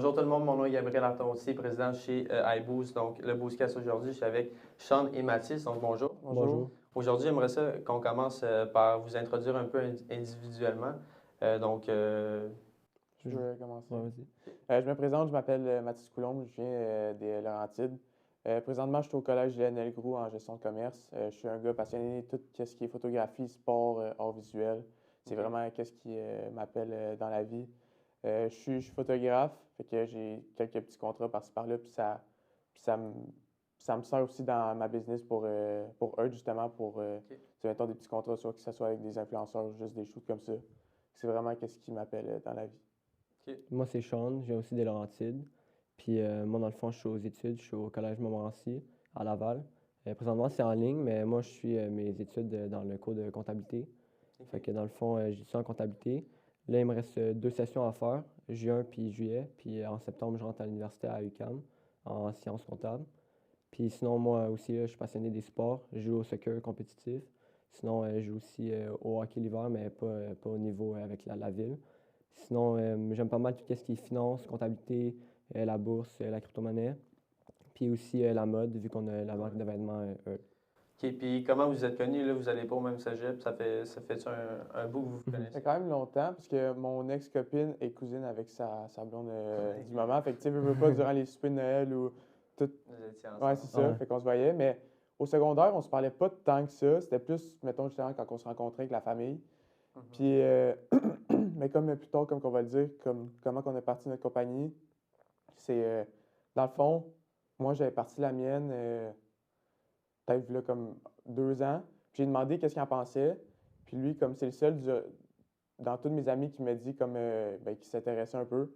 Bonjour tout le monde, mon nom est Gabriel Artonti, président chez iBoost. Donc, le Boostcast aujourd'hui, je suis avec Sean et Mathis. Donc, bonjour. Bonjour. Aujourd'hui, j'aimerais ça qu'on commence par vous introduire un peu individuellement. Je vais commencer. Ouais, vas-y. Je me présente, je m'appelle Mathis Coulombe, je viens des Laurentides. Présentement, je suis au collège Lionel Groux en gestion de commerce. Je suis un gars passionné de tout ce qui est photographie, sport, art visuel. C'est vraiment ce qui m'appelle dans la vie. Je suis photographe, fait que j'ai quelques petits contrats par-ci par-là, puis ça me sert aussi dans ma business pour eux, justement, mettons des petits contrats, soit que ce soit avec des influenceurs ou juste des shoots comme ça. C'est vraiment ce qui m'appelle dans la vie. Okay. Moi, c'est Sean, je viens aussi des Laurentides. Puis moi, dans le fond, je suis aux études, je suis au Collège Montmorency à Laval. Présentement, c'est en ligne, mais moi, je suis mes études dans le cours de comptabilité. Okay. Fait que dans le fond, j'étudie en comptabilité. Là, il me reste 2 sessions à faire, juin puis juillet. Puis en septembre, je rentre à l'université à UQAM en sciences comptables. Puis sinon, moi aussi, là, je suis passionné des sports. Je joue au soccer compétitif. Sinon, je joue aussi au hockey l'hiver, mais pas au niveau avec la ville. Sinon, j'aime pas mal tout ce qui est finance, comptabilité, la bourse, la crypto-monnaie. Puis aussi la mode, vu qu'on a la marque de vêtements. OK, puis comment vous êtes connus, là? Vous n'allez pas au même cégep? Ça fait un bout que vous vous connaissez? Ça fait quand même longtemps, parce que mon ex-copine est cousine avec sa blonde du moment. Fait que, tu sais, veux pas, durant les soupers de Noël ou tout. Vous étiez ensemble. Ouais, c'est ça. Fait qu'on se voyait. Mais au secondaire, on se parlait pas tant que ça. C'était plus, mettons, justement, quand on se rencontrait avec la famille. Puis, mais comme plus tard, comme qu'on va le dire, comment on est parti notre compagnie, c'est, dans le fond, moi, j'avais parti la mienne peut-être là, comme 2 ans. Puis j'ai demandé qu'est-ce qu'il en pensait. Puis lui, comme c'est le seul dans tous mes amis qui m'a dit qu'il s'intéressait un peu.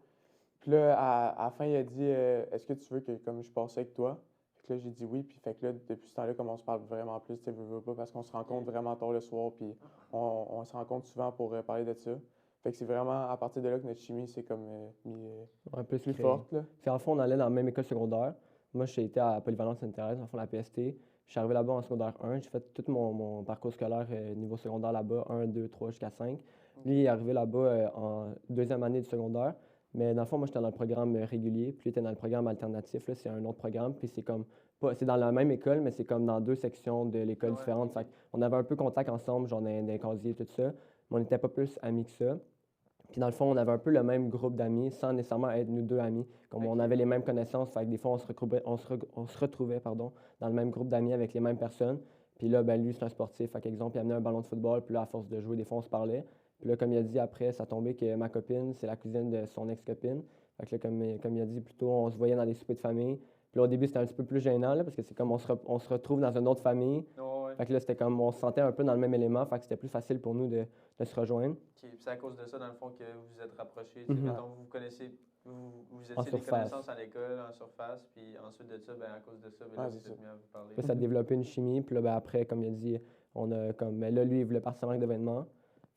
Puis là, à la fin, il a dit est-ce que tu veux que comme je passe avec toi? Fait que là, j'ai dit oui. Puis fait que là, depuis ce temps-là, comme on se parle vraiment plus, tu sais, veux pas, parce qu'on se rencontre vraiment tard le soir. Puis on se rencontre souvent pour parler de ça. Fait que c'est vraiment à partir de là que notre chimie, c'est comme plus forte. Là. C'est en fond, on allait dans la même école secondaire. Moi, j'ai été à Polyvalence Sainte-Thérèse, en fond, la PST. Je suis arrivé là-bas en secondaire 1. J'ai fait tout mon parcours scolaire niveau secondaire là-bas, 1, 2, 3 jusqu'à 5. Lui, il est arrivé là-bas en 2e année du secondaire. Mais dans le fond, moi, j'étais dans le programme régulier. Puis lui, était dans le programme alternatif. Là, c'est un autre programme. Puis c'est dans la même école, mais c'est comme dans 2 sections de l'école différentes. Fait on avait un peu contact ensemble, genre dans les casiers, tout ça. Mais on n'était pas plus amis que ça. Puis dans le fond, on avait un peu le même groupe d'amis, sans nécessairement être nous 2 amis. Comme on avait les mêmes connaissances, fait que des fois, on se retrouvait dans le même groupe d'amis avec les mêmes personnes. Puis là, ben lui, c'est un sportif. Fait qu'exemple, il amenait un ballon de football, puis là, à force de jouer, des fois, on se parlait. Puis là, comme il a dit après, ça tombait que ma copine, c'est la cousine de son ex-copine. Fait que là, comme il a dit plus tôt, on se voyait dans des soupers de famille. Puis là, au début, c'était un petit peu plus gênant, là, parce que c'est comme on se retrouve dans une autre famille. Fait que là, c'était comme on se sentait un peu dans le même élément, fait que c'était plus facile pour nous de se rejoindre. OK. Puis c'est à cause de ça, dans le fond, que vous vous êtes rapprochés. Mettons, vous étiez des connaissances à l'école, en surface, puis ensuite de ça, ben, à cause de ça, ben, là, vous êtes mis à vous parler. Puis ça a développé une chimie, puis là, ben, après, comme il a dit, on a comme. Mais là, lui, il voulait partir sa marque de vêtements.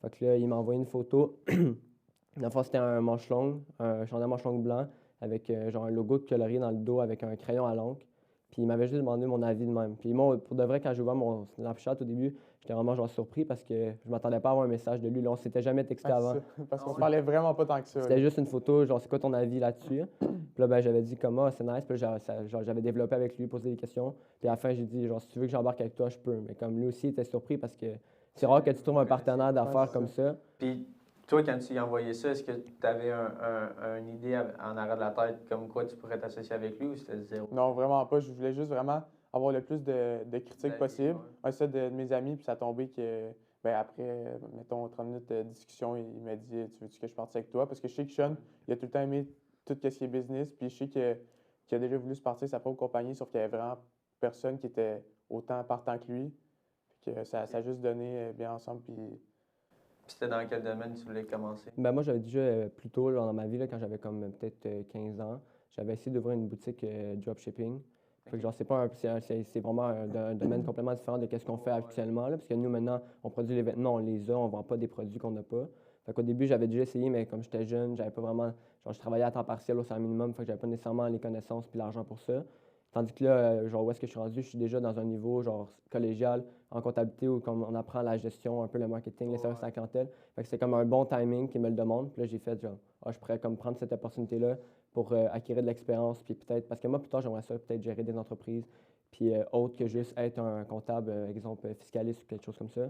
Fait que là, il m'a envoyé une photo. Dans le fond, c'était un manche longue, un chandail manche longue blanc, avec genre un logo de colorié dans le dos avec un crayon à l'encre. Puis il m'avait juste demandé mon avis de même. Puis moi, pour de vrai, quand j'ai ouvert mon Snapchat au début, j'étais vraiment genre surpris parce que je m'attendais pas à avoir un message de lui. Là, on s'était jamais texté avant. Parce qu'on se parlait vraiment pas tant que ça. C'était juste une photo, genre c'est quoi ton avis là-dessus? Puis là, ben, j'avais dit comme c'est nice. Puis là, j'avais développé avec lui, posé des questions. Puis à la fin, j'ai dit genre si tu veux que j'embarque avec toi, je peux. Mais comme lui aussi, il était surpris parce que c'est rare que tu trouves un partenaire d'affaires comme ça. Puis toi, quand tu lui as envoyé ça, est-ce que tu avais une idée en arrière de la tête comme quoi tu pourrais t'associer avec lui ou c'était zéro? Non, vraiment pas. Je voulais juste vraiment avoir le plus de critiques possible. Ça de mes amis, puis ça a tombé que, ben après, mettons, 30 minutes de discussion, il m'a dit tu veux-tu que je parte avec toi? Parce que je sais que Sean, il a tout le temps aimé tout ce qui est business, puis je sais qu'il a déjà voulu se partir sa propre compagnie, sauf qu'il y avait vraiment personne qui était autant partant que lui. Puis que ça a juste donné bien ensemble. Puis c'était dans quel domaine tu voulais commencer? Ben moi, j'avais déjà plus tôt dans ma vie, là, quand j'avais comme peut-être 15 ans, j'avais essayé d'ouvrir une boutique dropshipping. Fait que genre, c'est vraiment un domaine complètement différent de ce qu'on fait actuellement. Là, parce que nous, maintenant, on produit les vêtements, on les a, on vend pas des produits qu'on n'a pas. Fait qu'au début, j'avais déjà essayé, mais comme j'étais jeune, j'avais pas vraiment. Genre, je travaillais à temps partiel au salaire minimum, fait que j'avais pas nécessairement les connaissances puis l'argent pour ça. Tandis que là, genre, où est-ce que je suis rendu, je suis déjà dans un niveau genre collégial en comptabilité où comme on apprend la gestion, un peu le marketing, les services à la clientèle. Fait que c'est comme un bon timing qui me le demande. Puis là, j'ai fait genre, je pourrais comme prendre cette opportunité-là pour acquérir de l'expérience, puis peut-être, parce que moi, plus tard, j'aimerais ça peut-être gérer des entreprises, puis autre que juste être un comptable, exemple, fiscaliste ou quelque chose comme ça.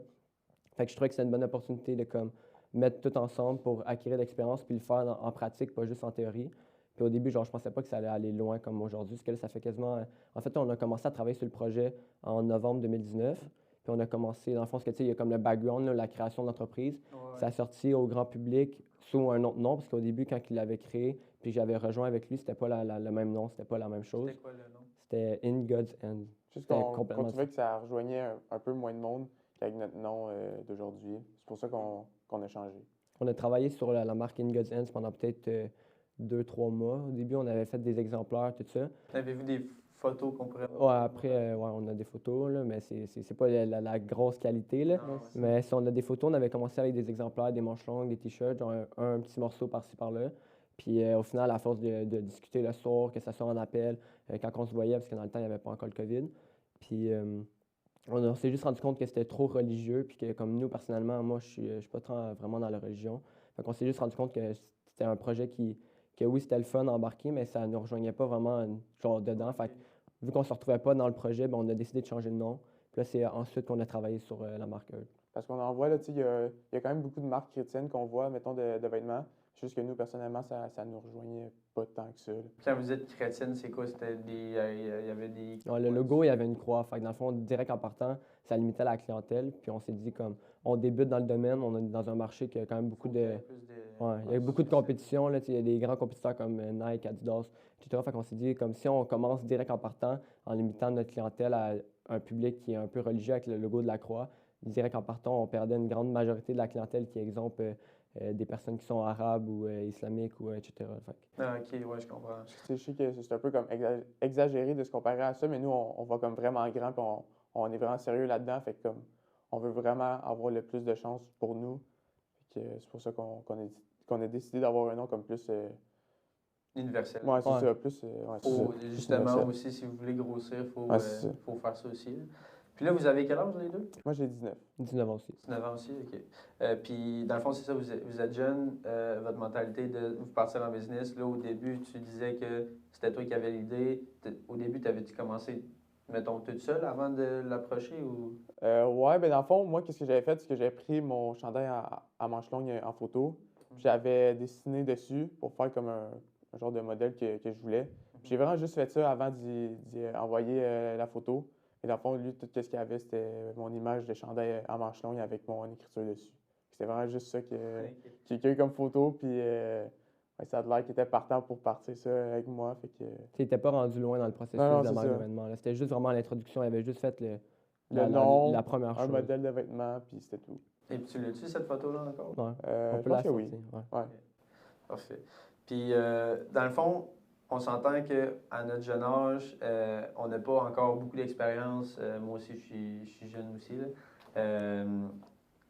Fait que je trouvais que c'était une bonne opportunité de comme mettre tout ensemble pour acquérir de l'expérience puis le faire en pratique, pas juste en théorie. Puis au début, genre, je pensais pas que ça allait aller loin comme aujourd'hui, parce que là, ça fait quasiment... En fait, on a commencé à travailler sur le projet en novembre 2019, puis on a commencé, dans le fond, ce que tu sais, il y a comme le background, là, la création d'entreprise. Ouais. Ça a sorti au grand public sous un autre nom, parce qu'au début, quand il l'avait créé, puis j'avais rejoint avec lui, c'était pas le même nom, c'était pas la même chose. C'était quoi le nom? C'était In God's End. Juste qu'on trouvait que ça rejoignait un peu moins de monde qu'avec notre nom d'aujourd'hui. C'est pour ça qu'on a changé. On a travaillé sur la marque In God's Hands pendant peut-être 2-3 mois. Au début, on avait fait des exemplaires, tout ça. Avez-vous des photos qu'on pourrait... Ouais, après, on a des photos, là, mais c'est pas la grosse qualité. Là. Non, Mais si on a des photos, on avait commencé avec des exemplaires, des manches longues, des t-shirts, genre un petit morceau par-ci par-là. Puis au final, à force de discuter le soir, que ça soit en appel, quand on se voyait, parce que dans le temps, il n'y avait pas encore le COVID. Puis on s'est juste rendu compte que c'était trop religieux, puis que comme nous, personnellement, moi, je suis pas trop vraiment dans la religion. Fait qu'on s'est juste rendu compte que c'était un projet que oui, c'était le fun à embarquer, mais ça ne nous rejoignait pas vraiment genre dedans. Fait que, vu qu'on ne se retrouvait pas dans le projet, ben, on a décidé de changer de nom. Puis là, c'est ensuite qu'on a travaillé sur la marque Earth. Parce qu'on en voit, là, il y a quand même beaucoup de marques chrétiennes qu'on voit, mettons, de vêtements. C'est juste que nous, personnellement, ça nous rejoignait pas tant que ça. Là. Quand vous êtes chrétienne, c'est quoi? C'était des... Il y avait des... Ouais, le logo, il y avait une croix. Fait que dans le fond, direct en partant, ça limitait la clientèle. Puis on s'est dit, comme, on débute dans le domaine, on est dans un marché qui a quand même beaucoup de... Ouais, il y a beaucoup de compétition. Là, il y a des grands compétiteurs comme Nike, Adidas, etc. Fait qu'on s'est dit, comme si on commence direct en partant, en limitant notre clientèle à un public qui est un peu religieux avec le logo de la croix, direct en partant, on perdait une grande majorité de la clientèle qui est, exemple, des personnes qui sont arabes ou islamiques, ou etc. Ah, OK, ouais, je comprends. Je sais que c'est un peu comme exagéré de se comparer à ça, mais nous, on va comme vraiment grand, puis on est vraiment sérieux là-dedans. Fait que comme, on veut vraiment avoir le plus de chance pour nous. C'est pour ça qu'on a décidé d'avoir un nom comme plus... Universel. Ouais, c'est ça. Plus, justement, aussi, si vous voulez grossir, il faut faire ça aussi. Là. Puis là, vous avez quel âge, les deux? Moi, j'ai 19. 19 ans aussi. 19 ans aussi, OK. Puis, dans le fond, c'est ça, vous êtes jeune, votre mentalité de vous partir en business. Là, au début, tu disais que c'était toi qui avais l'idée. Au début, t'avais-tu commencé, mettons, toute seule avant de l'approcher ou? Ouais, ben dans le fond, moi, qu'est-ce que j'avais fait? C'est que j'avais pris mon chandail à manches longues en photo. Puis j'avais dessiné dessus pour faire comme un genre de modèle que je voulais. Puis j'ai vraiment juste fait ça avant d'y envoyer la photo. Et dans le fond, lui, tout ce qu'il y avait, c'était mon image de chandail à manches longues avec mon écriture dessus. C'était vraiment juste ça qu'il y a eu comme photo. Puis ça a l'air qu'il était partant pour partir ça avec moi. Fait que... Tu n'étais pas rendu loin dans le processus de marque d'événement. C'était juste vraiment l'introduction. Il avait juste fait le nom, la première chose. Un modèle de vêtement, puis c'était tout. Et puis tu l'as-tu, cette photo-là, encore? Ouais. On peut la sortir, oui. Ouais. Parfait. Puis, dans le fond, on s'entend qu'à notre jeune âge, on n'a pas encore beaucoup d'expérience. Moi aussi, je suis jeune aussi. Là.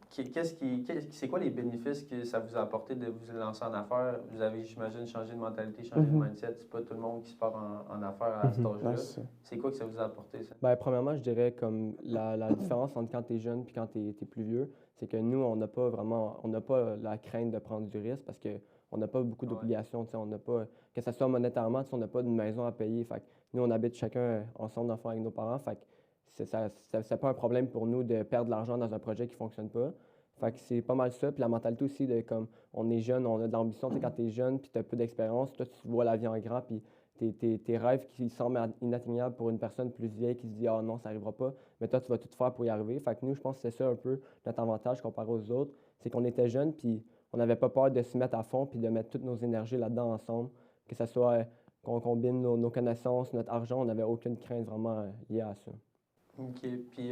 C'est quoi les bénéfices que ça vous a apporté de vous lancer en affaires? Vous avez, j'imagine, changé de mentalité, changé de mindset. C'est pas tout le monde qui se part en affaires à cet âge-là. C'est quoi que ça vous a apporté, ça? Bien, premièrement, je dirais comme la différence entre quand tu es jeune et quand tu es plus vieux, c'est que nous, on n'a pas la crainte de prendre du risque parce qu'on n'a pas beaucoup d'obligations. On n'a pas, que ce soit monétairement, on n'a pas de maison à payer. Fait que nous, on habite chacun ensemble d'enfants avec nos parents. Fait que c'est pas un problème pour nous de perdre de l'argent dans un projet qui ne fonctionne pas. Fait que c'est pas mal ça. Puis la mentalité aussi de comme on est jeune, on a de l'ambition. Quand tu es jeune puis tu as peu d'expérience, toi, tu vois la vie en grand. Puis tes rêves qui semblent inatteignables pour une personne plus vieille qui se dit « Ah non, ça n'arrivera pas », mais toi, tu vas tout faire pour y arriver. Fait que nous, je pense que c'est ça un peu notre avantage comparé aux autres. C'est qu'on était jeunes puis on n'avait pas peur de se mettre à fond puis de mettre toutes nos énergies là-dedans ensemble. Que ce soit qu'on combine nos connaissances, notre argent, on n'avait aucune crainte vraiment liée à ça. OK. Puis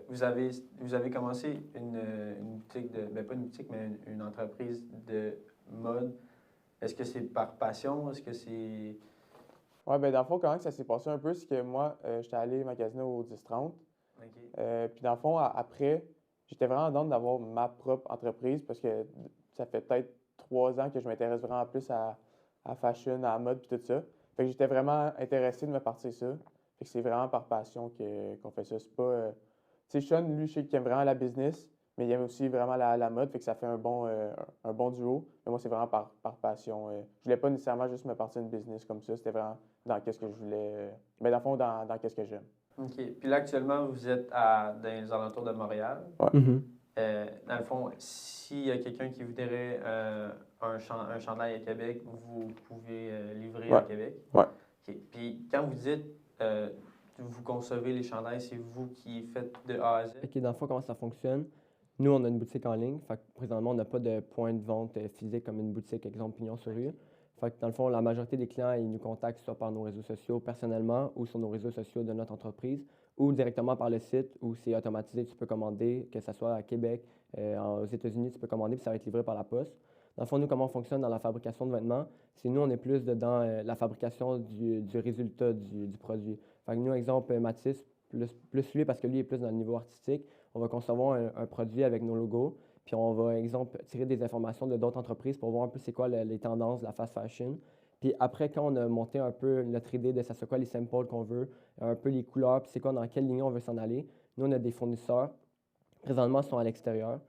vous avez commencé une boutique pas une boutique, mais une entreprise de mode. Est-ce que c'est par passion? Est-ce que c'est... Oui, bien dans le fond, comment ça s'est passé un peu, c'est que moi, j'étais allé magasiner au 10-30. Okay. Puis dans le fond, après, j'étais vraiment dans d'avoir ma propre entreprise parce que ça fait peut-être 3 ans que je m'intéresse vraiment plus à fashion, à la mode puis tout ça. Fait que j'étais vraiment intéressé de me partir ça. Fait que c'est vraiment par passion qu'on fait ça. C'est pas... tu sais, Sean, lui, je sais qu'il aime vraiment la business, mais il aime aussi vraiment la mode, fait que ça fait un bon duo. Mais moi, c'est vraiment par passion. Je voulais pas nécessairement juste me partir une business comme ça, c'était vraiment dans qu'est-ce que je voulais, mais dans le fond, dans qu'est-ce que j'aime. OK. Puis là, actuellement, vous êtes dans les alentours de Montréal. Ouais. Mhm. Dans le fond, s'il y a quelqu'un qui voudrait un chandail à Québec, vous pouvez livrer à Ouais. Québec. Ouais. OK. Puis quand vous dites vous concevez les chandails, c'est vous qui faites de A à Z? OK, dans le fond, comment ça fonctionne? Nous, on a une boutique en ligne. Fait que présentement, on n'a pas de point de vente physique comme une boutique, exemple, pignon sur rue. Fait que dans le fond, la majorité des clients, ils nous contactent soit par nos réseaux sociaux personnellement ou sur nos réseaux sociaux de notre entreprise ou directement par le site où c'est automatisé, tu peux commander, que ce soit à Québec, aux États-Unis, tu peux commander puis ça va être livré par la poste. Dans le fond, nous, comment on fonctionne dans la fabrication de vêtements? C'est nous, on est plus dans la fabrication du résultat du produit. Fait que nous, exemple, Mathis, plus lui parce que lui est plus dans le niveau artistique, on va concevoir un produit avec nos logos, puis on va, exemple, tirer des informations de d'autres entreprises pour voir un peu c'est quoi les tendances de la fast fashion. Puis après, quand on a monté un peu notre idée de ça c'est quoi les samples qu'on veut, un peu les couleurs, puis c'est quoi dans quelle ligne on veut s'en aller, nous, on a des fournisseurs. Présentement, ils sont à l'extérieur.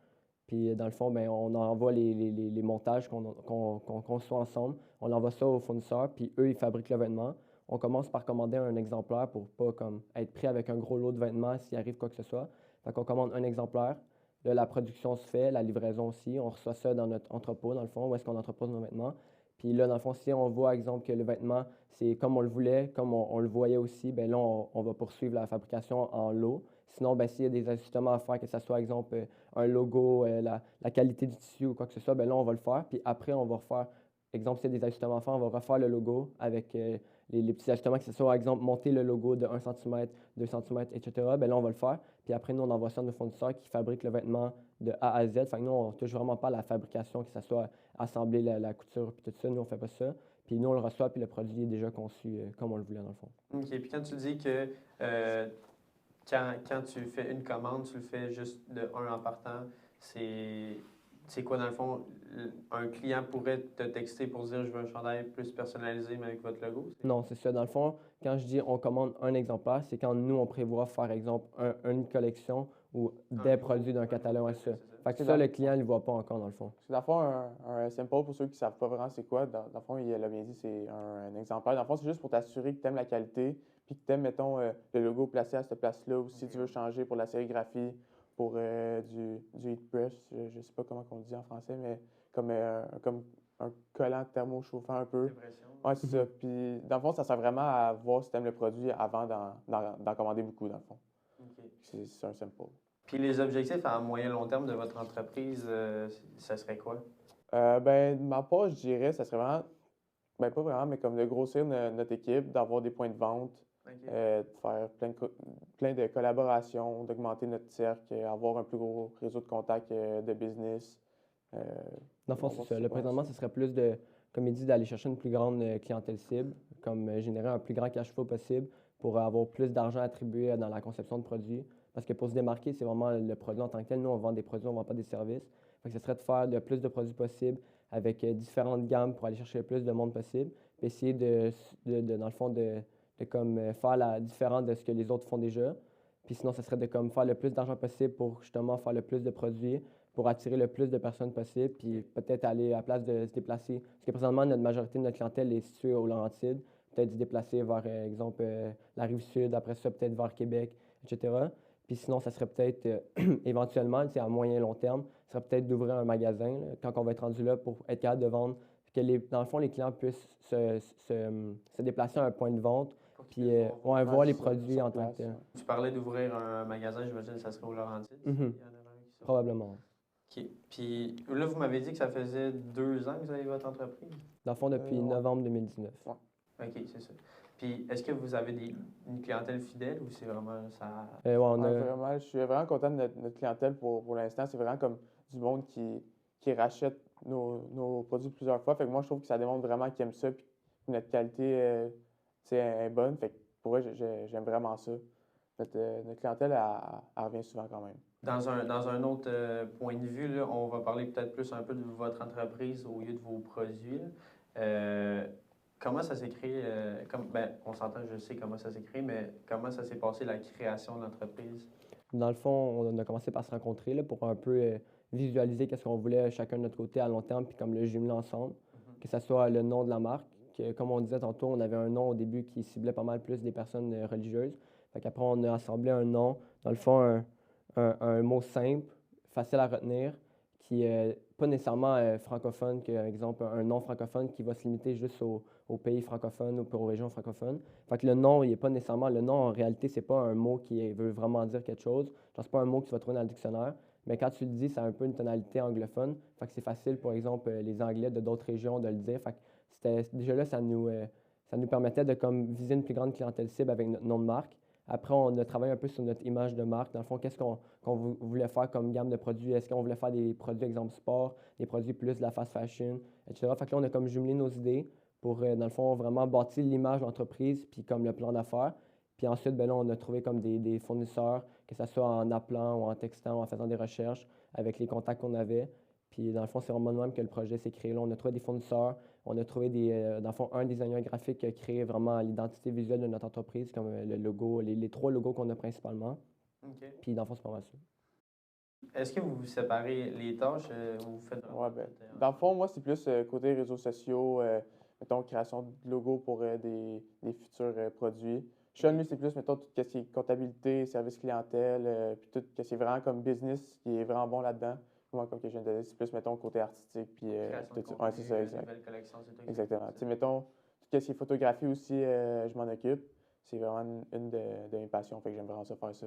Puis dans le fond, ben, on envoie les montages qu'on conçoit ensemble. On envoie ça aux fournisseurs, puis eux, ils fabriquent le vêtement. On commence par commander un exemplaire pour pas comme, être pris avec un gros lot de vêtements s'il arrive quoi que ce soit. Fait qu'on commande un exemplaire. Là, la production se fait, la livraison aussi. On reçoit ça dans notre entrepôt, dans le fond, où est-ce qu'on entrepose nos vêtements. Puis là, dans le fond, si on voit, exemple, que le vêtement, c'est comme on le voulait, comme on le voyait aussi, bien là, on va poursuivre la fabrication en lot. Sinon, ben, s'il y a des ajustements à faire, que ce soit, exemple, un logo, la qualité du tissu ou quoi que ce soit, bien là, on va le faire. Puis après, on va refaire, exemple, s'il y a des ajustements à faire, on va refaire le logo avec les petits ajustements, que ce soit, par exemple, monter le logo de 1 cm, 2 cm, etc. Bien là, on va le faire. Puis après, nous, on envoie ça à nos fournisseurs qui fabriquent le vêtement de A à Z. Fait que nous, on ne touche vraiment pas à la fabrication, que ce soit assembler la couture, puis tout ça. Nous, on ne fait pas ça. Puis nous, on le reçoit, puis le produit est déjà conçu comme on le voulait, dans le fond. OK. Puis quand tu dis que quand tu fais une commande, tu le fais juste de un en partant, c'est quoi dans le fond? Un client pourrait te texter pour dire je veux un chandail plus personnalisé mais avec votre logo? Non, c'est ça. Dans le fond, quand je dis on commande un exemplaire, c'est quand nous, on prévoit faire, exemple, une collection ou des produits d'un catalogue. Ouais, ça. Fait que ça, le client ne le voit pas encore, dans le fond. C'est dans le fond un sample, pour ceux qui ne savent pas vraiment c'est quoi, dans le fond, il l'a bien dit, c'est un exemplaire. Dans le fond, c'est juste pour t'assurer que tu aimes la qualité, puis que tu aimes, mettons, le logo placé à cette place-là, ou si tu veux changer pour la sérigraphie, pour du heat press, je ne sais pas comment on dit en français, mais comme un collant thermochauffant un peu. Ouais, c'est ça. Puis, dans le fond, ça sert vraiment à voir si tu aimes le produit avant d'en commander beaucoup, dans le fond. OK. C'est un sample. Puis les objectifs à moyen long terme de votre entreprise, ça serait quoi? Ben, de ma part, je dirais, ça serait vraiment, ben pas vraiment, mais comme de grossir notre équipe, d'avoir des points de vente, OK. de faire plein de collaborations, d'augmenter notre cercle, avoir un plus gros réseau de contacts de business. Dans le fond, On c'est va ça. se Là, faire présentement, ça. ce serait plus de, comme il dit, d'aller chercher une plus grande clientèle cible, comme générer un plus grand cash flow possible pour avoir plus d'argent attribué dans la conception de produits. Parce que pour se démarquer, c'est vraiment le produit en tant que tel. Nous, on vend des produits, on ne vend pas des services. Fait que ce serait de faire le plus de produits possible avec différentes gammes pour aller chercher le plus de monde possible. Puis essayer dans le fond, de comme faire la différence de ce que les autres font déjà. Puis sinon, ce serait de comme faire le plus d'argent possible pour justement faire le plus de produits pour attirer le plus de personnes possible, puis peut-être aller à la place de se déplacer. Parce que présentement, notre majorité de notre clientèle est située aux Laurentides. Peut-être se déplacer vers, exemple, la Rive-Sud, après ça, peut-être vers Québec, etc. Puis sinon, ça serait peut-être, éventuellement, à moyen et long terme, ça serait peut-être d'ouvrir un magasin, là, quand on va être rendu là, pour être capable de vendre, que dans le fond, les clients puissent se déplacer à un point de vente, puis voir les c'est ça, produits sur en tant que place, tel. ouais. Tu parlais d'ouvrir un magasin, j'imagine que ça serait au Laurentides. Mhm. Il y en aurait un qui sort. Probablement. OK. Puis là, vous m'avez dit que ça faisait 2 ans que vous avez votre entreprise? Dans le fond, depuis Ouais. novembre 2019. OK, c'est ça. Puis est-ce que vous avez une clientèle fidèle ou c'est vraiment ça? Ouais, on Ouais, a, vraiment, je suis vraiment content de notre clientèle pour l'instant. C'est vraiment comme du monde qui rachète nos produits plusieurs fois. Fait que moi, je trouve que ça démontre vraiment qu'ils aiment ça puis que notre qualité est bonne. Fait que pour vrai, j'aime vraiment ça. Notre clientèle, elle revient souvent quand même. Dans un autre point de vue, là, on va parler peut-être plus un peu de votre entreprise au lieu de vos produits. Là. Comment ça s'est créé? Ben, on s'entend, je sais comment ça s'est créé, mais comment ça s'est passé la création de l'entreprise? Dans le fond, on a commencé par se rencontrer là, pour un peu visualiser qu'est-ce qu'on voulait chacun de notre côté à long terme, puis comme le jumeler ensemble, que ce soit le nom de la marque. Que, comme on disait tantôt, on avait un nom au début qui ciblait pas mal plus des personnes religieuses. Fait qu'après, on a assemblé un nom, dans le fond, un mot simple, facile à retenir, qui est pas nécessairement francophone, que, par exemple, un nom francophone qui va se limiter juste aux pays francophones ou aux régions francophones. Fait que le nom, il est pas nécessairement... Le nom, en réalité, c'est pas un mot qui veut vraiment dire quelque chose. Genre, c'est pas un mot que tu vas trouver dans le dictionnaire. Mais quand tu le dis, ça a un peu une tonalité anglophone. Fait que c'est facile, par exemple, les Anglais de d'autres régions de le dire. Fait que déjà là, ça nous permettait de comme, viser une plus grande clientèle cible avec notre nom de marque. Après, on a travaillé un peu sur notre image de marque. Dans le fond, qu'est-ce qu'on voulait faire comme gamme de produits? Est-ce qu'on voulait faire des produits, exemple sport, des produits plus de la fast fashion, etc. Fait que là, on a comme jumelé nos idées pour, dans le fond, vraiment bâtir l'image de l'entreprise puis comme le plan d'affaires. Puis ensuite, ben là, on a trouvé comme des fournisseurs, que ce soit en appelant ou en textant ou en faisant des recherches avec les contacts qu'on avait. Puis dans le fond, c'est vraiment de même que le projet s'est créé. Là, on a trouvé des fournisseurs, on a trouvé dans le fond, un designer graphique qui a créé vraiment l'identité visuelle de notre entreprise, comme le logo, les trois logos qu'on a principalement. OK. Puis dans le fond, c'est pas mal ça. Est-ce que vous séparez les tâches ou vous faites Ouais, ben, dans le fond, moi, c'est plus côté réseaux sociaux, mettons, création de logos pour des futurs produits. Sean, lui, c'est plus, mettons, tout ce qui est comptabilité, service clientèle, puis tout ce qui est vraiment comme business, qui est vraiment bon là-dedans. Moi, comme que je viens de dire, c'est plus, mettons, côté artistique, puis création tout de ça. contenu, Ouais, c'est ça, exact. nouvelles collections, c'est toi qui Exactement. fais Tu ça. sais, mettons, tout ce qui est photographie aussi, je m'en occupe. C'est vraiment une de mes passions, fait que j'aime vraiment ça faire ça.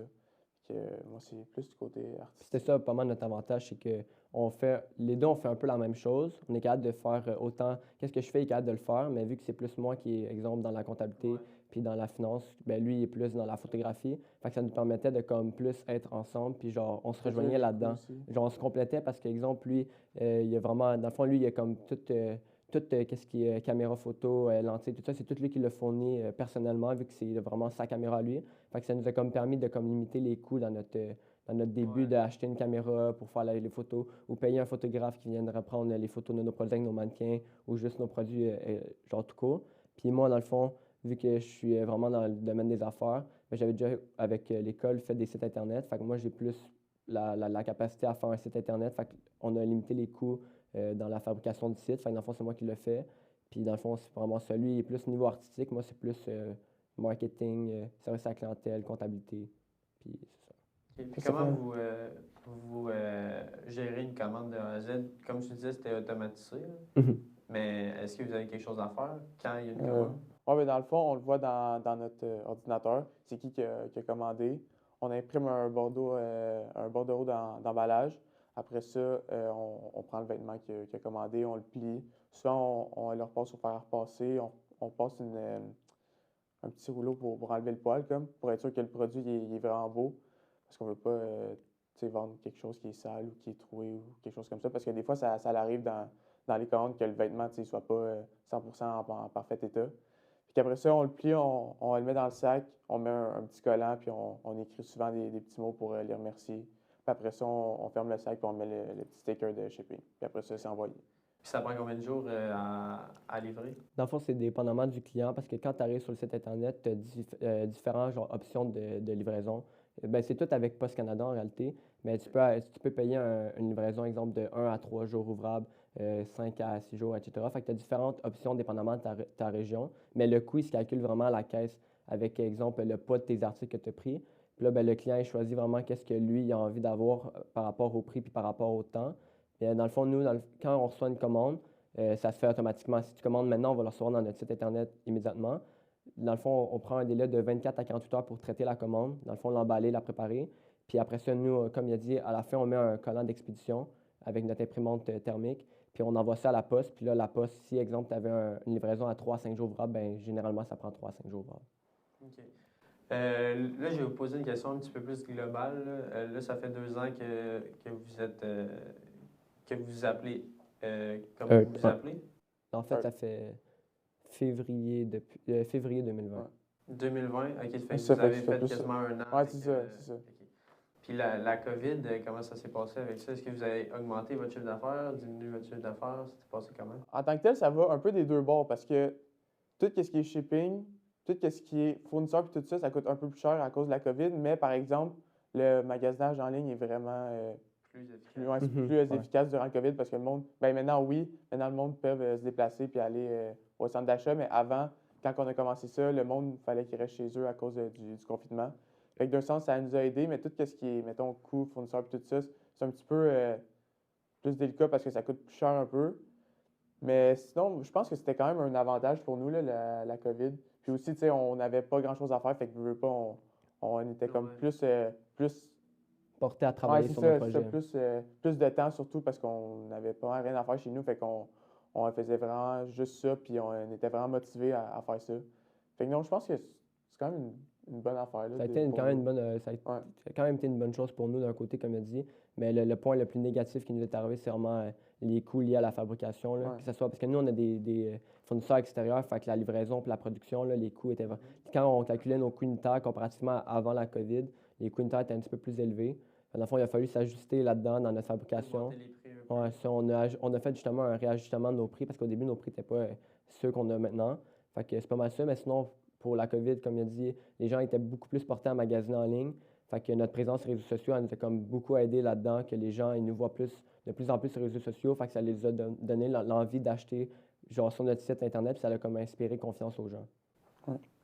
Fait que, moi, c'est plus du côté Puis artistique. c'était ça, pas mal notre avantage, c'est que les deux, on fait un peu la même chose. On est capable de faire autant, qu'est-ce que je fais, il est capable de le faire, mais vu que c'est plus moi qui est, exemple, dans la comptabilité, Ouais. puis dans la finance, ben lui, il est plus dans la photographie. Fait que ça nous permettait de comme plus être ensemble, puis genre, on se Produire rejoignait les là-dedans. coups aussi. Genre, on se complétait parce qu'exemple, lui, il a vraiment, dans le fond, lui, il a comme tout qu'est-ce qui est caméra photo, lentille, tout ça, c'est tout lui qui l'a fourni personnellement, vu que c'est vraiment sa caméra à lui. Fait que ça nous a comme permis de comme limiter les coûts dans notre début Ouais. d'acheter une caméra pour faire les photos ou payer un photographe qui viendrait prendre les photos de nos produits avec nos mannequins ou juste nos produits genre tout court. Puis moi, dans le fond, vu que je suis vraiment dans le domaine des affaires, ben, j'avais déjà, avec l'école, fait des sites Internet. Fait que moi, j'ai plus la capacité à faire un site Internet. Fait qu'on a limité les coûts dans la fabrication du site. Fait que dans le fond, c'est moi qui le fais. Puis dans le fond, c'est vraiment ça. Lui, il est plus niveau artistique. Moi, c'est plus marketing, service à la clientèle, comptabilité. Puis c'est ça. Et puis Ça comment fait- vous gérez une commande de A à Z? Comme tu disais, c'était automatisé, là. Mais est-ce que vous avez quelque chose à faire quand il y a une commande? Ouais, ben, dans le fond, on le voit dans notre ordinateur. C'est qui a commandé. On imprime un bordereau d'emballage. Après ça, on prend le vêtement qu'il a commandé, on le plie. Souvent, on le repasse au fer à repasser. On passe un petit rouleau pour enlever le poil, comme, pour être sûr que le produit il est vraiment beau. Parce qu'on veut pas tu sais, vendre quelque chose qui est sale ou qui est troué ou quelque chose comme ça. Parce que des fois, ça arrive dans les commandes que le vêtement ne soit pas 100% en parfait état. Puis après ça, on le plie, on le met dans le sac, on met un petit collant, puis on écrit souvent des petits mots pour les remercier. Puis après ça, on ferme le sac, puis on met le petit sticker de shipping. Puis après ça, c'est envoyé. Puis ça prend combien de jours à livrer? Dans le fond, c'est dépendamment du client parce que quand tu arrives sur le site Internet, tu as différentes genre, options de livraison. Ben, c'est tout avec Post Canada en réalité, mais tu peux payer une livraison, exemple, de 1 à 3 jours ouvrables, 5 à 6 jours, etc. Fait que tu as différentes options dépendamment de ta région, mais le coût, il se calcule vraiment à la caisse avec, exemple, le poids de tes articles que tu as pris. Puis là, ben, le client, il choisit vraiment qu'est-ce que lui, il a envie d'avoir par rapport au prix puis par rapport au temps. Et, dans le fond, nous, quand on reçoit une commande, ça se fait automatiquement. Si tu commandes maintenant, on va le recevoir dans notre site Internet immédiatement. Dans le fond, on prend un délai de 24 à 48 heures pour traiter la commande. Dans le fond, l'emballer, la préparer. Puis après ça, nous, comme il a dit, à la fin, on met un collant d'expédition avec notre imprimante thermique. Puis on envoie ça à la poste. Puis là, la poste, si, exemple, tu avais une livraison à 3 à 5 jours ouvrables, ben, généralement, ça prend 3 à 5 jours ouvrables. OK. Là, je vais vous poser une question un petit peu plus globale. Là, ça fait 2 ans que vous êtes que vous vous appelez comme vous vous appelez? En fait, ça fait février 2020. Ouais. 2020, OK, ça fait que Ça vous fait- avez ça fait fait plus quasiment un an. Ouais, avec, c'est ça, c'est ça. OK. Puis la COVID, comment ça s'est passé avec ça? Est-ce que vous avez augmenté votre chiffre d'affaires, diminué votre chiffre d'affaires? C'était passé comment? En tant que tel, ça va un peu des deux bords parce que tout ce qui est shipping, tout ce qui est fournisseur et tout ça, ça coûte un peu plus cher à cause de la COVID. Mais par exemple, le magasinage en ligne est vraiment Plus efficace. ouais, c'est plus Ouais. efficace durant le COVID parce que le monde, ben maintenant oui, maintenant le monde peut se déplacer puis aller au centre d'achat, mais avant, quand on a commencé ça, le monde, il fallait qu'il reste chez eux à cause du confinement. Fait que d'un sens, ça nous a aidé, mais tout ce qui est, mettons, coûts, fournisseurs et tout ça, c'est un petit peu plus délicat parce que ça coûte plus cher un peu. Mais sinon, je pense que c'était quand même un avantage pour nous, là, la COVID. Puis aussi, tu sais, on n'avait pas grand-chose à faire, fait que veux pas, on était comme Ouais. plus Porté à ouais, travailler c'est sur ça, nos c'est ça, projets. plus de temps surtout parce qu'on n'avait pas rien à faire chez nous, fait qu'on faisait vraiment juste ça, puis on était vraiment motivés à faire ça. Fait que non, je pense que c'est quand même une bonne affaire, là, Ça a été pour quand même nous. une bonne, ça Ouais. a quand même été une bonne chose pour nous d'un côté, comme il a dit. Mais le point le plus négatif qui nous est arrivé, c'est vraiment les coûts liés à la fabrication. Là, Ouais. que ce soit parce que nous, on a des fournisseurs extérieurs, fait que la livraison et la production, là, les coûts étaient. Quand on calculait nos coûts unitaires comparativement à avant la COVID, les coûts unitaires étaient un petit peu plus élevés. Dans le fond, il a fallu s'ajuster là-dedans dans notre fabrication. Augmenter les prix un peu. Ouais, ça, on a fait justement un réajustement de nos prix parce qu'au début, nos prix n'étaient pas ceux qu'on a maintenant. Fait que c'est pas mal ça, mais sinon, pour la COVID, comme il a dit, les gens étaient beaucoup plus portés à magasiner en ligne. Fait que notre présence sur les réseaux sociaux, elle nous a comme beaucoup aidé là-dedans, que les gens, ils nous voient de plus en plus sur les réseaux sociaux. Fait que ça les a donné l'envie d'acheter, genre, sur notre site Internet, puis ça a comme inspiré confiance aux gens.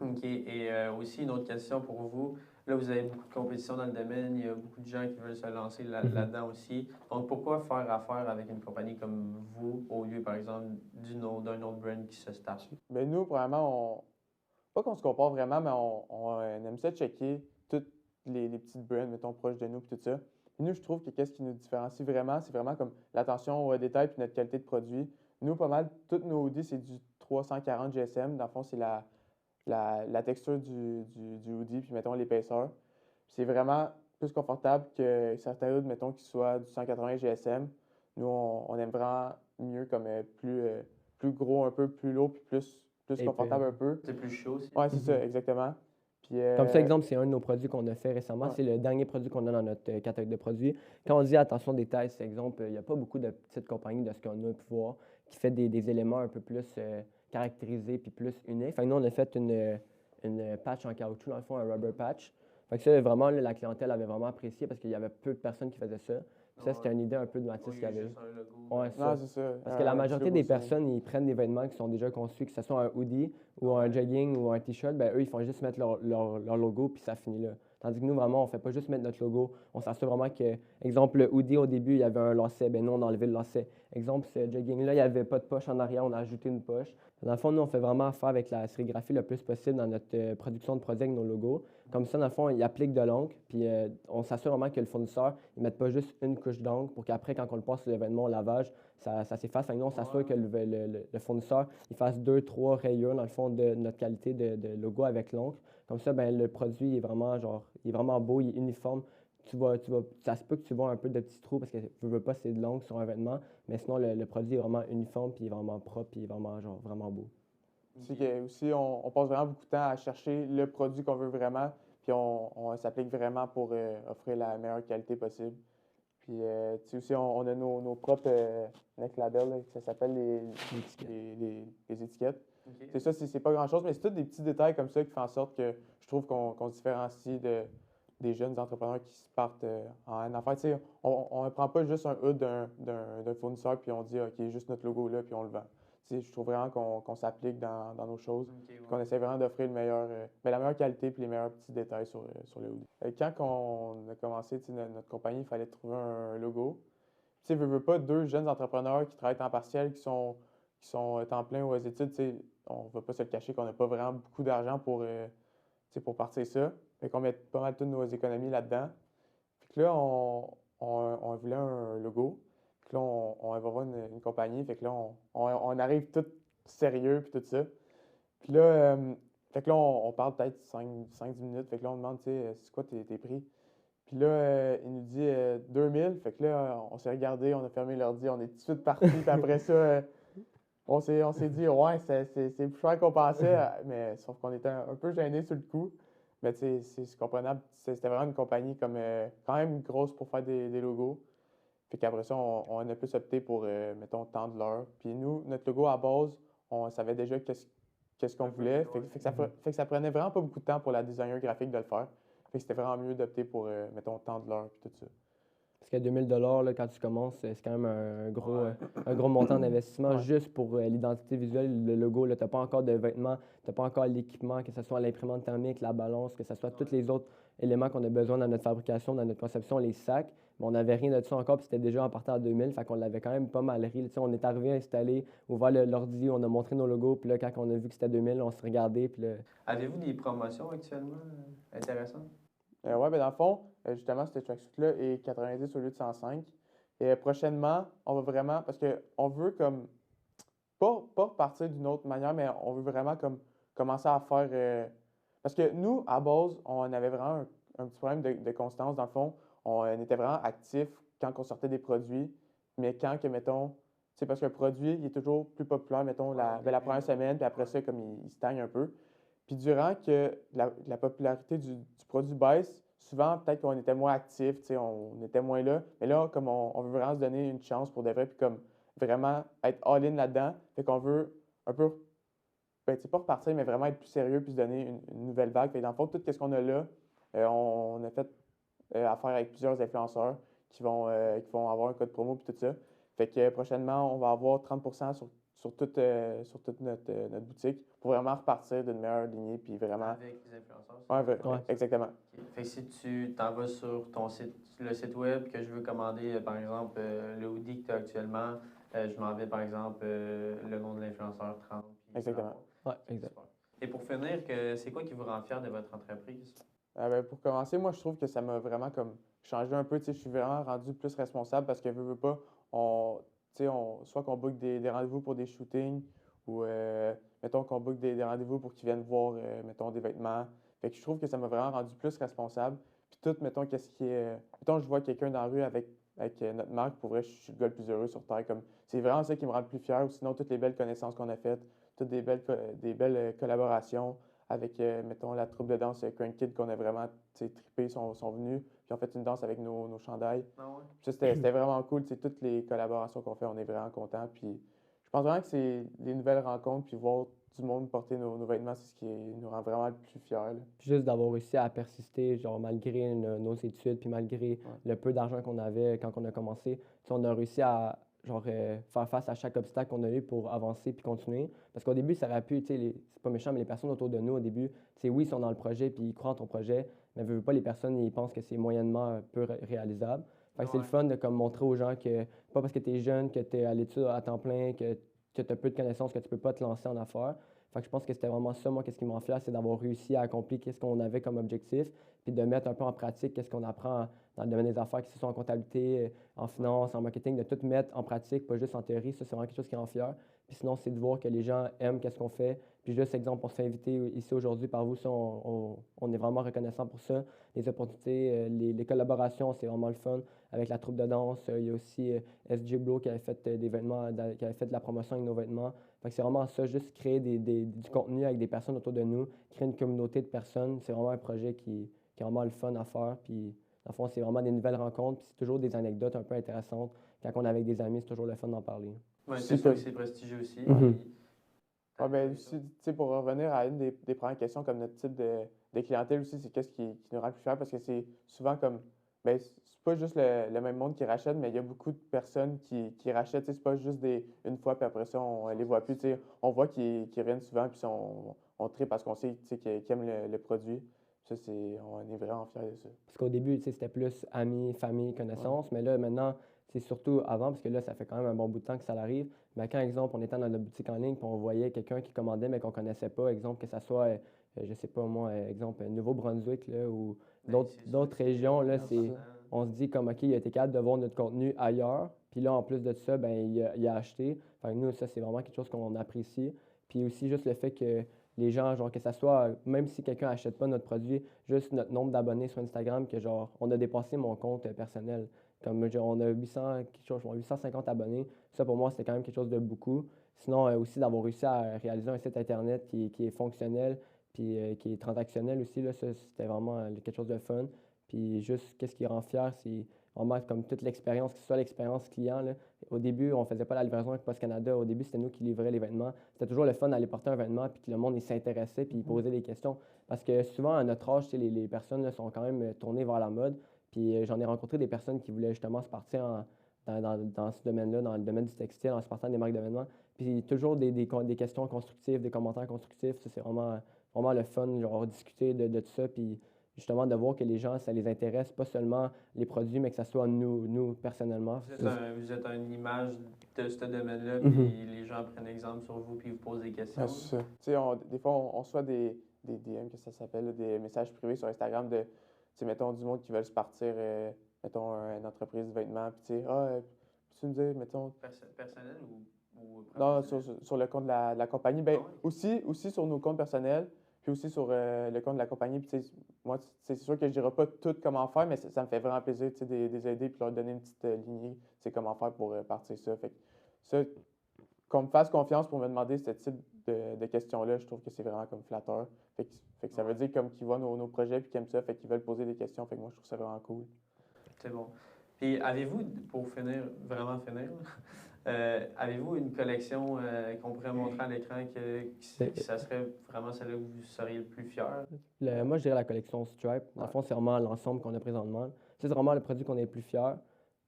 OK. Et aussi, une autre question pour vous. Là, vous avez beaucoup de compétition dans le domaine. Il y a beaucoup de gens qui veulent se lancer là-dedans aussi. Donc, pourquoi faire affaire avec une compagnie comme vous au lieu, par exemple, d'un autre brand qui se start? Ben nous, premièrement, pas qu'on se compare vraiment, mais on aime ça checker toutes les petites brands, mettons, proches de nous et tout ça. Puis nous, je trouve que qu'est-ce qui nous différencie vraiment, c'est vraiment comme l'attention aux détails puis notre qualité de produit. Nous, pas mal, toutes nos hoodies, c'est du 340 GSM. Dans le fond, c'est la texture du hoodie, puis mettons l'épaisseur. Puis c'est vraiment plus confortable que certains hoods, mettons, qui soient du 180 GSM. Nous, on aime vraiment mieux comme plus gros un peu, plus lourd, puis plus Épais. confortable un peu. C'est plus chaud aussi. Ouais, c'est ça, exactement. Puis, Comme ça, exemple, c'est un de nos produits qu'on a fait récemment. Ouais. C'est le dernier produit qu'on a dans notre catalogue de produits. Quand on dit attention aux détails, c'est exemple, il n'y a pas beaucoup de petites compagnies de ce qu'on a pu voir qui fait des éléments un peu plus caractérisés puis plus uniques. Fait que nous, on a fait une patch en caoutchouc, dans le fond, un rubber patch. Fait que ça, vraiment, là, la clientèle avait vraiment apprécié parce qu'il y avait peu de personnes qui faisaient ça. Puis ça, c'était une idée un peu de Mathis qu'il avait. Juste un logo. Ouais, non, c'est ça. parce que la majorité des logo, c'est- personnes, ils prennent des vêtements qui sont déjà conçus, que ce soit un hoodie ou un jogging ou un t-shirt, ben eux, ils font juste mettre leur logo puis ça finit là. Tandis que nous, vraiment, on fait pas juste mettre notre logo. On s'assure vraiment que, exemple, le hoodie, au début, il y avait un lacet. Ben nous, on a enlevé le lacet. Exemple, ce jogging-là, il n'y avait pas de poche en arrière, on a ajouté une poche. Dans le fond, nous, on fait vraiment affaire avec la sérigraphie le plus possible dans notre production de produits avec nos logos. Comme ça, dans le fond, ils appliquent de l'encre, puis on s'assure vraiment que le fournisseur, ils ne mettent pas juste une couche d'encre pour qu'après, quand on le passe sur l'événement au lavage, ça s'efface. Fait que nous, on s'assure que le fournisseur, il fasse 2-3 rayures, dans le fond, de notre qualité de logo avec l'encre. Comme ça, ben, le produit il est vraiment, genre, il est vraiment beau, il est uniforme. Ça se peut que tu vois un peu de petits trous parce que tu veux pas, c'est de l'encre sur un vêtement, mais sinon, le produit est vraiment uniforme, puis il est vraiment propre, puis il est vraiment, genre, vraiment beau. Aussi, aussi on passe vraiment beaucoup de temps à chercher le produit qu'on veut vraiment, puis on s'applique vraiment pour offrir la meilleure qualité possible. Puis, tu sais, aussi, on a nos propres neck labels, là, ça s'appelle les étiquettes. OK. C'est ça, c'est pas grand-chose, mais c'est tous des petits détails comme ça qui font en sorte que je trouve qu'on se différencie des jeunes entrepreneurs qui se partent en affaires. Tu sais, on ne prend pas juste un hood d'un fournisseur puis on dit, OK, juste notre logo là, puis on le vend. Tu sais, je trouve vraiment qu'on s'applique dans nos choses, OK, ouais. qu'on essaie vraiment d'offrir la meilleure qualité puis les meilleurs petits détails sur le hoodie. Quand on a commencé tu sais, notre compagnie, il fallait trouver un logo. Tu sais, veux pas deux jeunes entrepreneurs qui travaillent en partiel, qui sont temps plein aux études, tu sais, on ne va pas se le cacher qu'on n'a pas vraiment beaucoup d'argent tu sais, pour partir ça. Fait qu'on met pas mal toutes nos économies là-dedans. Fait que là, on voulait un logo. Puis là, on va voir une compagnie. Fait que là, on arrive tout sérieux puis tout ça. Puis là, fait que là, on parle peut-être 5-10 minutes. Fait que là, on demande, tu sais, c'est quoi tes prix? Puis là, il nous dit 2000. Fait que là, on s'est regardé, on a fermé l'ordi, on est tout de suite parti. Puis après ça, on s'est dit, ouais, c'est plus cher qu'on pensait, mais sauf qu'on était un peu gênés sur le coup. Mais tu sais, c'est comprenable. C'était vraiment une compagnie comme quand même grosse pour faire des logos. Puis qu'après ça, on a plus opté pour, mettons, tant de l'heure. Puis nous, notre logo à base, on savait déjà qu'est-ce qu'on voulait. Fait que ça prenait vraiment pas beaucoup de temps pour la designer graphique de le faire. Fait que c'était vraiment mieux d'opter pour, mettons, tant de l'heure puis tout ça. Parce que 2000 là, quand tu commences, c'est quand même Ouais. un gros montant d'investissement Ouais. juste pour l'identité visuelle, le logo. Tu n'as pas encore de vêtements, tu n'as pas encore l'équipement, que ce soit l'imprimante thermique, la balance, que ce soit tous les autres éléments qu'on a besoin dans notre fabrication, dans notre conception, les sacs. Mais on n'avait rien de ça encore, puis c'était déjà en partant à 2000, fait qu'on l'avait quand même pas mal ri. Tu sais, on est arrivé à installer, ouvert l'ordi, on a montré nos logos, puis là, quand on a vu que c'était 2000, on s'est regardé, puis là, Avez-vous des promotions actuellement intéressantes? Ouais, ben dans le fond, justement, ce tracksuit-là est 90 au lieu de 105. Et prochainement, on va vraiment, parce qu'on veut comme, pas repartir d'une autre manière, mais on veut vraiment comme commencer à faire, parce que nous, à base, on avait vraiment un petit problème de constance. Dans le fond, on était vraiment actifs quand on sortait des produits, mais quand que, mettons, tu sais, parce qu'un produit, il est toujours plus populaire, mettons, la première semaine, puis après ça, comme il stagne un peu. Puis durant que la popularité du produit baisse, souvent, peut-être qu'on était moins actifs, tu sais, on était moins là. Mais là, comme on veut vraiment se donner une chance pour de vrai, puis comme vraiment être all-in là-dedans, fait qu'on veut un peu, ben, tu sais, pas repartir, mais vraiment être plus sérieux, puis se donner une nouvelle vague. Fait que dans le fond, tout ce qu'on a là, on a fait affaire avec plusieurs influenceurs qui vont avoir un code promo, puis tout ça. Fait que prochainement, on va avoir 30% sur toute notre boutique pour vraiment repartir d'une meilleure lignée, puis vraiment. Avec les influenceurs. Ouais, exactement. Fait que si tu t'en vas sur ton site, le site web que je veux commander, par exemple, le hoodie que tu as actuellement, je m'en vais, par exemple, le nom de l'influenceur 30. Puis Exactement. ouais, exact. super. Et pour finir, c'est quoi qui vous rend fier de votre entreprise? Ben, pour commencer, moi, je trouve que ça m'a vraiment comme changé un peu. Tu sais, je suis vraiment rendu plus responsable parce que, veux pas, tu sais, soit qu'on book des rendez-vous pour des shootings ou, mettons, qu'on book des rendez-vous pour qu'ils viennent voir, mettons, des vêtements. Fait que je trouve que ça m'a vraiment rendu plus responsable. Puis tout, mettons, qu'est-ce qui est. Mettons, je vois quelqu'un dans la rue avec notre marque, pour vrai, je suis le gars le plus heureux sur Terre. Comme, c'est vraiment ça qui me rend le plus fier. Ou sinon, toutes les belles connaissances qu'on a faites, toutes des belles collaborations avec, mettons, la troupe de danse Crank Kid qu'on a vraiment trippé, sont venus, puis ont fait une danse avec nos chandails. Ah ouais? Puis ça, c'était vraiment cool. Toutes les collaborations qu'on fait, on est vraiment contents. Puis je pense vraiment que c'est les nouvelles rencontres, puis voir du monde porter nos vêtements, c'est ce qui nous rend vraiment le plus fiers. Là. Puis juste d'avoir réussi à persister, genre malgré nos études, puis malgré le peu d'argent qu'on avait quand on a commencé, tu sais, on a réussi à genre faire face à chaque obstacle qu'on a eu pour avancer puis continuer. Parce qu'au début, ça aurait pu, tu sais, c'est pas méchant, mais les personnes autour de nous, au début, tu sais, oui, ils sont dans le projet puis ils croient en ton projet, mais veux pas, les personnes, ils pensent que c'est moyennement peu réalisable. Fait que c'est le fun de comme montrer aux gens que pas parce que tu es jeune, que tu es à l'étude à temps plein, que tu as peu de connaissances, que tu peux pas te lancer en affaires. Fait que je pense que c'était vraiment ça, moi, qu'est-ce qui m'en fier, c'est d'avoir réussi à accomplir qu'est-ce qu'on avait comme objectif, puis de mettre un peu en pratique qu'est-ce qu'on apprend dans le domaine des affaires, que ce soit en comptabilité, en finance, en marketing, de tout mettre en pratique, pas juste en théorie. Ça, c'est vraiment quelque chose qui rend fier. Puis sinon, c'est de voir que les gens aiment qu'est-ce qu'on fait. Puis juste, exemple, on se fait inviter ici aujourd'hui par vous, ça, on est vraiment reconnaissant pour ça. Les opportunités, les collaborations, c'est vraiment le fun. Avec la troupe de danse, il y a aussi SG Blow qui avait fait des vêtements, qui avait fait de la promotion avec nos vêtements. Fait que c'est vraiment ça, juste créer du contenu avec des personnes autour de nous, créer une communauté de personnes. C'est vraiment un projet qui est vraiment le fun à faire. Puis, dans le fond, c'est vraiment des nouvelles rencontres. Puis c'est toujours des anecdotes un peu intéressantes. Quand on est avec des amis, c'est toujours le fun d'en parler. Oui, c'est sûr que c'est prestigieux aussi. Mhm. Ouais, ben, aussi, tu sais, pour revenir à une des premières questions, comme notre type de clientèle aussi, c'est qu'est-ce qui nous rend le plus fiers parce que c'est souvent comme, ben, c'est pas juste le même monde qui rachète, mais il y a beaucoup de personnes qui rachètent, tu sais, c'est pas juste une fois, puis après ça, on les voit plus, tu sais, on voit qu'ils reviennent souvent, puis on tripe parce qu'on sait, tu sais, qu'ils aiment le produit. Ça, on est vraiment fiers de ça. Parce qu'au début, tu sais, c'était plus amis, famille, connaissances. Mais là, maintenant, c'est surtout avant, parce que là, ça fait quand même un bon bout de temps que ça arrive. Mais quand, exemple, on était dans notre boutique en ligne, puis on voyait quelqu'un qui commandait, mais qu'on ne connaissait pas, exemple, que ça soit, je sais pas moi, exemple, Nouveau-Brunswick, là, ou d'autres régions, là, on se dit comme, OK, il a été capable de voir notre contenu ailleurs. Puis là, en plus de ça, ben, il a acheté. Fait que nous, ça, c'est vraiment quelque chose qu'on apprécie. Puis aussi, juste le fait que les gens, genre que ça soit, même si quelqu'un n'achète pas notre produit, juste notre nombre d'abonnés sur Instagram, que genre, on a dépassé mon compte personnel. Comme genre, on a 800, quelque chose, 850 abonnés. Ça, pour moi, c'était quand même quelque chose de beaucoup. Sinon, aussi d'avoir réussi à réaliser un site Internet qui est fonctionnel, puis qui est transactionnel aussi, là, ça, c'était vraiment quelque chose de fun. Puis juste, qu'est-ce qui rend fier, c'est vraiment comme toute l'expérience, que ce soit l'expérience client. Là. Au début, on ne faisait pas la livraison avec Post Canada. Au début, c'était nous qui livrions les vêtements. C'était toujours le fun d'aller porter un vêtement puis que le monde il s'intéressait puis il posait des questions. Parce que souvent, à notre âge, tu sais, les personnes là, sont quand même tournées vers la mode. Puis j'en ai rencontré des personnes qui voulaient justement se partir dans ce domaine-là, dans le domaine du textile, en se partant des marques de vêtements. Puis toujours des questions constructives, des commentaires constructifs. Ça, c'est vraiment le fun, genre discuter de tout ça. Puis justement, de voir que les gens, ça les intéresse, pas seulement les produits, mais que ça soit nous personnellement. Vous êtes une image de ce domaine-là, Mhm. puis les gens prennent exemple sur vous, puis vous posent des questions. Ouais, c'est ça. Tu sais, des fois, on reçoit des DM, que ça s'appelle, là, des messages privés sur Instagram de, tu sais, mettons, du monde qui veulent se partir, mettons, une entreprise de vêtements, puis tu sais, peux-tu me dire, mettons... Personnel ou Non, professionnel? sur le compte de la compagnie. Ben, Ah ouais? aussi sur nos comptes personnels, puis aussi sur le compte de la compagnie. Puis, tu sais, moi, c'est sûr que je dirai pas tout comment faire, mais ça me fait vraiment plaisir, tu sais, de les aider puis leur donner une petite lignée, c'est comment faire pour partir ça. Fait que ça, qu'on me fasse confiance pour me demander ce type de questions-là, je trouve que c'est vraiment comme flatteur. Fait que ça veut dire comme qu'ils voient nos projets puis qu'ils aiment ça, fait qu'ils veulent poser des questions. Fait que moi, je trouve ça vraiment cool. C'est bon. Puis avez-vous, pour finir, vraiment finir, avez-vous une collection qu'on pourrait montrer à l'écran que ça serait vraiment celle-là que vous seriez le plus fier? Moi, je dirais la collection Stripe. Dans le fond, c'est vraiment l'ensemble qu'on a présentement. C'est vraiment le produit qu'on est le plus fier.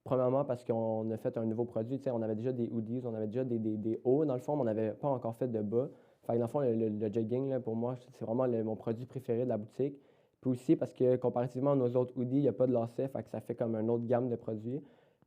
Premièrement, parce qu'on a fait un nouveau produit. Tu sais, on avait déjà des hoodies, on avait déjà des hauts, dans le fond, mais on n'avait pas encore fait de bas. Fait que dans le fond, le jogging, là, pour moi, c'est vraiment mon produit préféré de la boutique. Puis aussi parce que comparativement à nos autres hoodies, il n'y a pas de lacets, fait que ça fait comme une autre gamme de produits.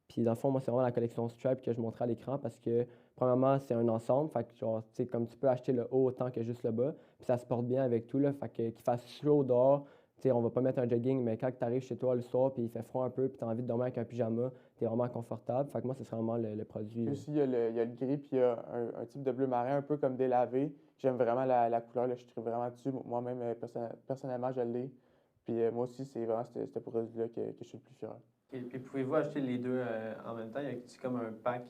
Puis dans le fond, moi, c'est vraiment la collection Stripe que je montrais à l'écran parce que, premièrement, c'est un ensemble. Fait que, genre, tu sais, comme tu peux acheter le haut autant que juste le bas. Puis ça se porte bien avec tout, là. Fait que, qu'il fasse chaud dehors, tu sais, on va pas mettre un jogging, mais quand tu arrives chez toi le soir, puis il fait froid un peu, puis tu as envie de dormir avec un pyjama, tu es vraiment confortable. Fait que moi, ce serait vraiment le produit. Puis aussi, il y a le gris, puis il y a un type de bleu marin un peu comme délavé. J'aime vraiment la couleur, là, je trouve vraiment dessus. Moi-même, personnellement, je l'ai. Puis moi aussi, c'est vraiment ce produit-là que je suis le plus fier. Et puis pouvez-vous acheter les deux en même temps? Y a-t-il comme un pack?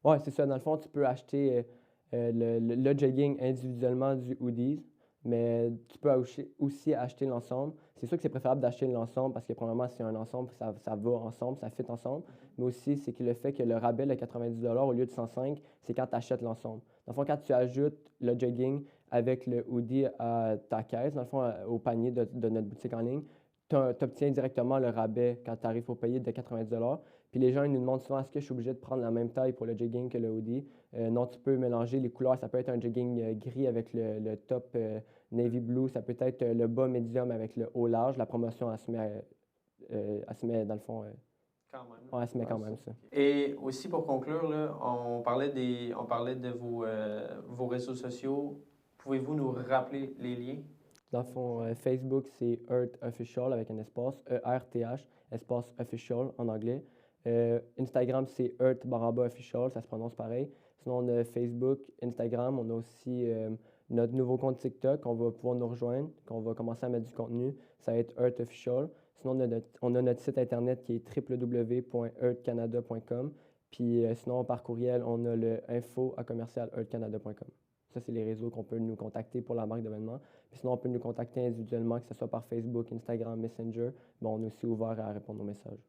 Ouais, c'est ça. Dans le fond, tu peux acheter le jogging individuellement du hoodies, mais tu peux aussi acheter l'ensemble. C'est sûr que c'est préférable d'acheter l'ensemble parce que, premièrement, c'est un ensemble, ça va ensemble, ça fit ensemble. Mais aussi, c'est que le fait que le rabais de 90 au lieu de 105, c'est quand tu achètes l'ensemble. Dans le fond, quand tu ajoutes le jogging avec le hoodie à ta caisse, dans le fond, au panier de notre boutique en ligne, tu obtiens directement le rabais quand tu arrives au payer de 90 Puis les gens ils nous demandent souvent est-ce que je suis obligé de prendre la même taille pour le jogging que le hoodie. Non, tu peux mélanger les couleurs. Ça peut être un jogging gris avec le top navy blue. Ça peut être le bas médium avec le haut large. La promotion, elle se met dans le fond. Quand même. Ouais, elle se met quand même ça. Et aussi pour conclure, là, on parlait de vos réseaux sociaux. Pouvez-vous nous rappeler les liens? Dans le fond, Facebook, c'est Earth Official avec un espace, ERTH, espace official en anglais. Instagram, c'est Earth_official, ça se prononce pareil. Sinon, on a Facebook, Instagram, on a aussi notre nouveau compte TikTok, on va pouvoir nous rejoindre, qu'on va commencer à mettre du contenu, ça va être Earth Official. Sinon, on a notre site internet qui est www.earthcanada.com. Puis sinon, par courriel, on a le info@earthcanada.com. Ça, c'est les réseaux qu'on peut nous contacter pour la marque d'événements. Puis sinon, on peut nous contacter individuellement, que ce soit par Facebook, Instagram, Messenger. Bon, on est aussi ouvert à répondre aux messages.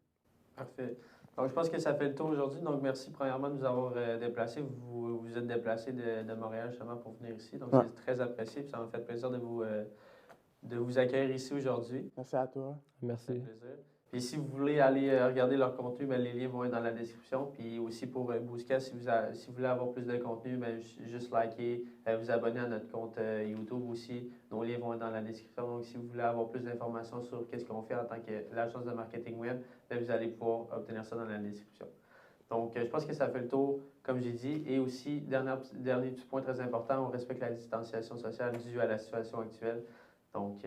Parfait. Donc, je pense que ça fait le tour aujourd'hui. Donc, merci premièrement de nous avoir déplacés. Vous vous êtes déplacés de Montréal justement pour venir ici. Donc, c'est très apprécié. Puis ça m'a fait plaisir de vous accueillir ici aujourd'hui. Merci à toi. Merci. Ça fait plaisir. Puis si vous voulez aller regarder leur contenu, bien, les liens vont être dans la description. Puis aussi pour Bousca, si vous voulez avoir plus de contenu, bien, juste liker, vous abonner à notre compte YouTube aussi. Nos liens vont être dans la description. Donc si vous voulez avoir plus d'informations sur qu'est-ce qu'on fait en tant que l'agence de marketing web, bien, vous allez pouvoir obtenir ça dans la description. Donc je pense que ça fait le tour, comme j'ai dit. Et aussi, dernier petit point très important, on respecte la distanciation sociale due à la situation actuelle. Donc,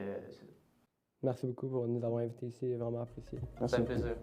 Merci beaucoup pour nous avoir invités ici, vraiment apprécié. Merci. c'est un plaisir.